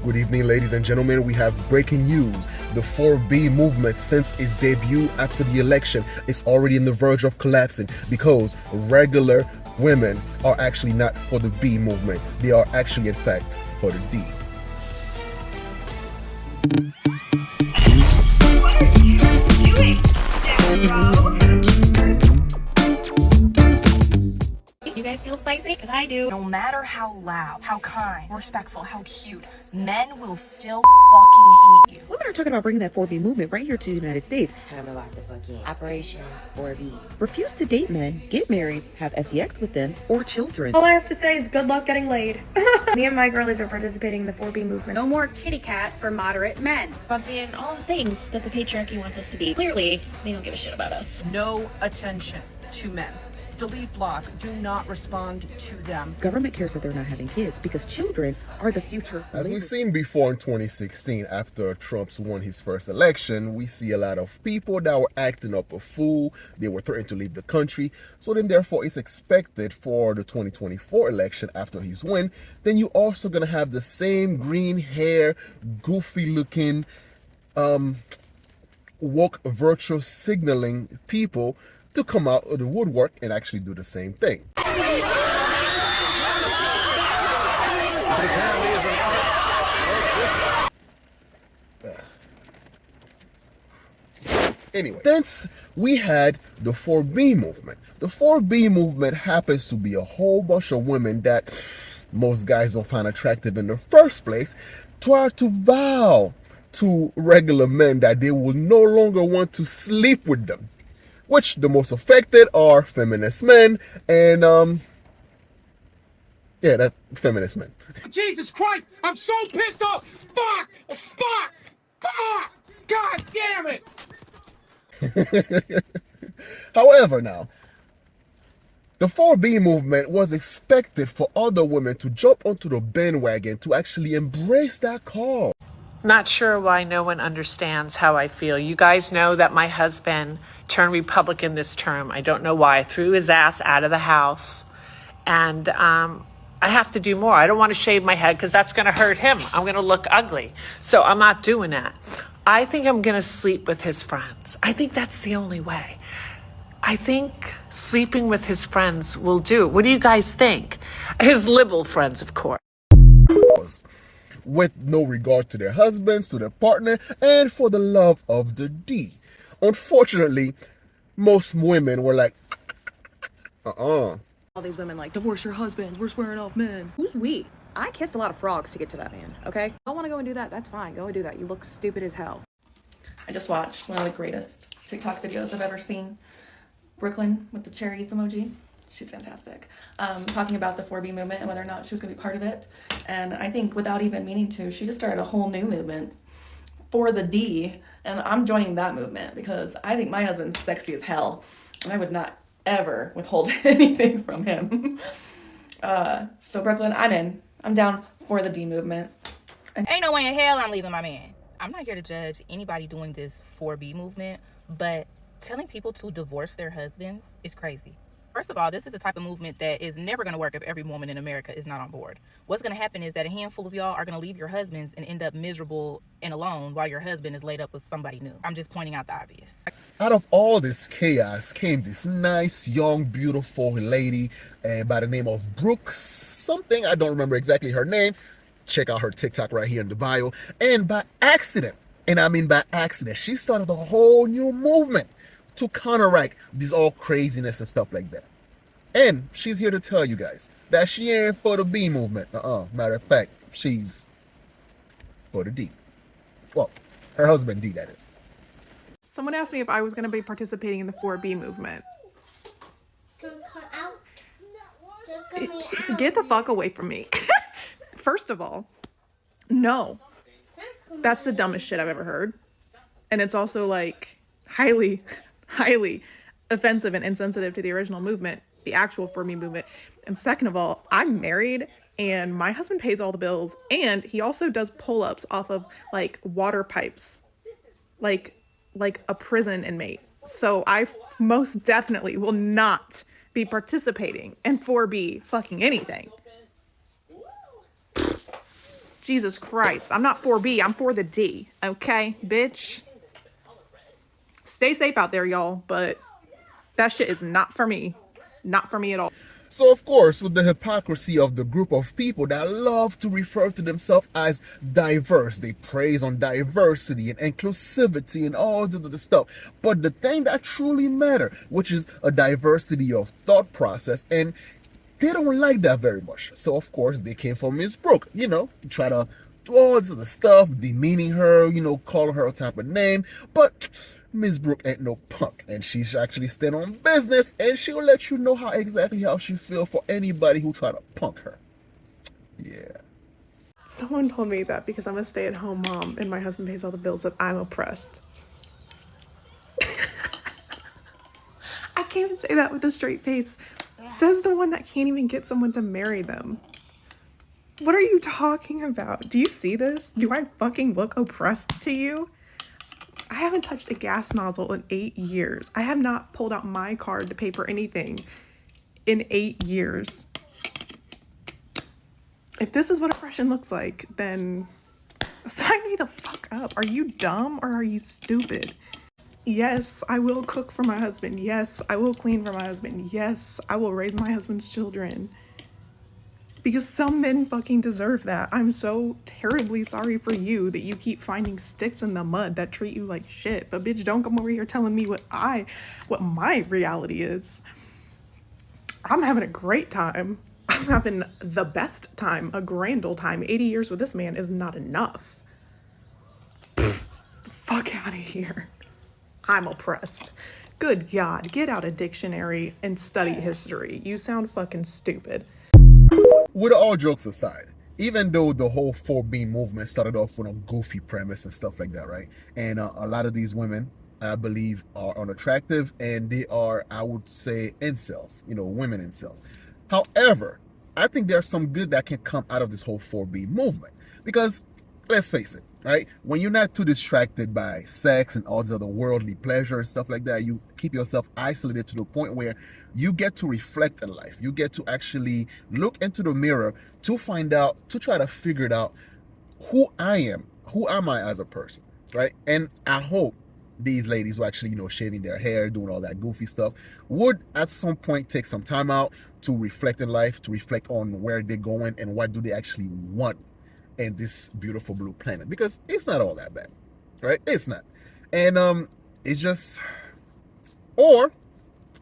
Good evening, ladies and gentlemen. We have breaking news. The 4B movement, since its debut after the election, is already on the verge of collapsing because regular women are actually not for the B movement. They are actually, in fact, for the D. What are you doing, Stepbro? You guys feel spicy? Because I do. No matter how loud, how kind, respectful, how cute, men will still fucking hate you. Women are talking about bringing that 4B movement right here to the United States. Time to lock the fuck in. Operation 4B. Refuse to date men, get married, have sex with them, or children. All I have to say is good luck getting laid. Me and my girlies are participating in the 4B movement. No more kitty cat for moderate men. About being all the things that the patriarchy wants us to be. Clearly, they don't give a shit about us. No attention to men. Delete block. Do not respond to them. Government cares that they're not having kids because children are the future. As we've seen before in 2016, after Trump's won his first election, we see a lot of people that were acting up a fool. They were threatening to leave the country. So then therefore it's expected for the 2024 election after his win, then you're also going to have the same green hair, goofy looking, woke virtual signaling people to come out of the woodwork and actually do the same thing. Anyway, since we had the 4B movement. The 4B movement happens to be a whole bunch of women that most guys don't find attractive in the first place, try to vow to regular men that they will no longer want to sleep with them. Which the most affected are feminist men and yeah, that's feminist men. Jesus Christ, I'm so pissed off! Fuck! Fuck! Fuck! God damn it! However, now, the 4B movement was expected for other women to jump onto the bandwagon to actually embrace that cause. Not sure why no one understands how I feel. You guys know that my husband turned Republican this term. I don't know why. I threw his ass out of the house. And I have to do more. I don't want to shave my head because that's going to hurt him. I'm going to look ugly. So I'm not doing that. I think I'm going to sleep with his friends. I think that's the only way. I think sleeping with his friends will do. What do you guys think? His liberal friends, of course. With no regard to their husbands, to their partner, and for the love of the D. Unfortunately, most women were like, All these women like, divorce your husband, we're swearing off men. Who's we? I kissed a lot of frogs to get to that man, okay? I want to go and do that, that's fine, go and do that. You look stupid as hell. I just watched one of the greatest TikTok videos I've ever seen. Brooklyn with the cherries emoji. She's fantastic. Talking about the 4B movement and whether or not she was going to be part of it. And I think without even meaning to, she just started a whole new movement for the D. And I'm joining that movement because I think my husband's sexy as hell. And I would not ever withhold anything from him. So Brooklyn, I'm in. I'm down for the D movement. Ain't no way in hell I'm leaving my man. I'm not here to judge anybody doing this 4B movement, but telling people to divorce their husbands is crazy. First of all, this is the type of movement that is never going to work if every woman in America is not on board. What's going to happen is that a handful of y'all are going to leave your husbands and end up miserable and alone while your husband is laid up with somebody new. I'm just pointing out the obvious. Out of all this chaos came this nice, young, beautiful lady by the name of Brooke something. I don't remember exactly her name. Check out her TikTok right here in the bio. And by accident, and I mean by accident, she started a whole new movement to counteract this all craziness and stuff like that. And she's here to tell you guys that she ain't for the B movement. Matter of fact, she's for the D. Well, her husband D, that is. Someone asked me if I was going to be participating in the 4B movement. Get the fuck away from me. First of all, no. That's the dumbest shit I've ever heard. And it's also like highly offensive and insensitive to the original movement, the actual 4Me movement. And second of all, I'm married and my husband pays all the bills and he also does pull-ups off of like water pipes, like a prison inmate. So I most definitely will not be participating in 4B fucking anything. Jesus Christ. I'm not 4B. I'm for the D. Okay, bitch? Stay safe out there, y'all. But that shit is not for me. Not for me at all. So, of course, with the hypocrisy of the group of people that love to refer to themselves as diverse, they praise on diversity and inclusivity and all the stuff. But the thing that truly matters, which is a diversity of thought process, and they don't like that very much. So, of course, they came for Miss Brooke, try to do all this other stuff, demeaning her, calling her a type of name. But Miss Brooke ain't no punk, and she's actually stand on business, and she'll let you know how she feel for anybody who try to punk her. Yeah. Someone told me that because I'm a stay-at-home mom and my husband pays all the bills that I'm oppressed. I can't even say that with a straight face. Says the one that can't even get someone to marry them. What are you talking about? Do you see this? Do I fucking look oppressed to you? I haven't touched a gas nozzle in 8 years. I have not pulled out my card to pay for anything in 8 years. If this is what oppression looks like, then sign me the fuck up. Are you dumb or are you stupid? Yes, I will cook for my husband. Yes, I will clean for my husband. Yes, I will raise my husband's children. Because some men fucking deserve that. I'm so terribly sorry for you that you keep finding sticks in the mud that treat you like shit. But bitch, don't come over here telling me what my reality is. I'm having a great time. I'm having the best time, a grand old time. 80 years with this man is not enough. Fuck out of here. I'm oppressed. Good God, get out a dictionary and study history. You sound fucking stupid. With all jokes aside, even though the whole 4B movement started off with a goofy premise and stuff like that, right? And a lot of these women, I believe, are unattractive, and they are, I would say, incels, women incels. However, I think there's some good that can come out of this whole 4B movement. Because, let's face it, right? When you're not too distracted by sex and all this other worldly pleasure and stuff like that, you keep yourself isolated to the point where you get to reflect in life. You get to actually look into the mirror to try to figure it out who I am. Who am I as a person, right? And I hope these ladies who actually, shaving their hair, doing all that goofy stuff, would at some point take some time out to reflect in life, to reflect on where they're going and what do they actually want in this beautiful blue planet, because it's not all that bad, right? It's not. And it's just, or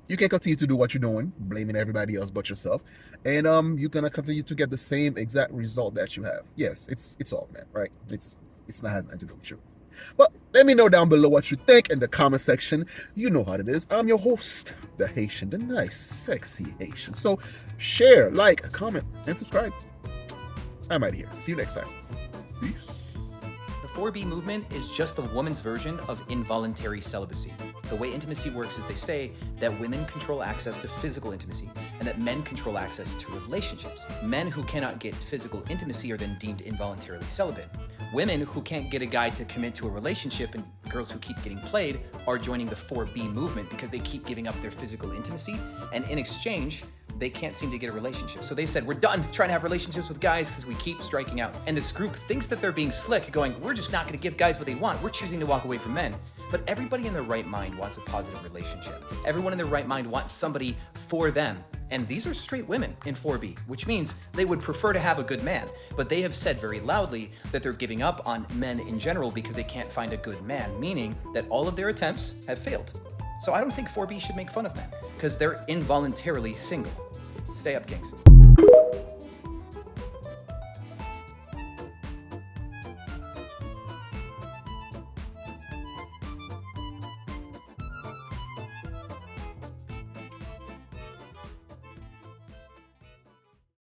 you can continue to do what you're doing, blaming everybody else but yourself, and you're gonna continue to get the same exact result that you have. Yes, it's all bad, right? It's not has nothing to do with you. But let me know down below what you think in the comment section. You know how it is. I'm your host, the Haitian, the nice, sexy Haitian. So share, like, comment, and subscribe. I'm out of here. See you next time. Peace. The 4B movement is just a woman's version of involuntary celibacy. The way intimacy works is they say that women control access to physical intimacy and that men control access to relationships. Men who cannot get physical intimacy are then deemed involuntarily celibate. Women who can't get a guy to commit to a relationship and girls who keep getting played are joining the 4B movement because they keep giving up their physical intimacy, and in exchange, they can't seem to get a relationship. So they said, we're done trying to have relationships with guys because we keep striking out. And this group thinks that they're being slick, going, we're just not gonna give guys what they want. We're choosing to walk away from men. But everybody in their right mind wants a positive relationship. Everyone in their right mind wants somebody for them. And these are straight women in 4B, which means they would prefer to have a good man. But they have said very loudly that they're giving up on men in general because they can't find a good man, meaning that all of their attempts have failed. So I don't think 4B should make fun of men because they're involuntarily single. Stay up, Kings.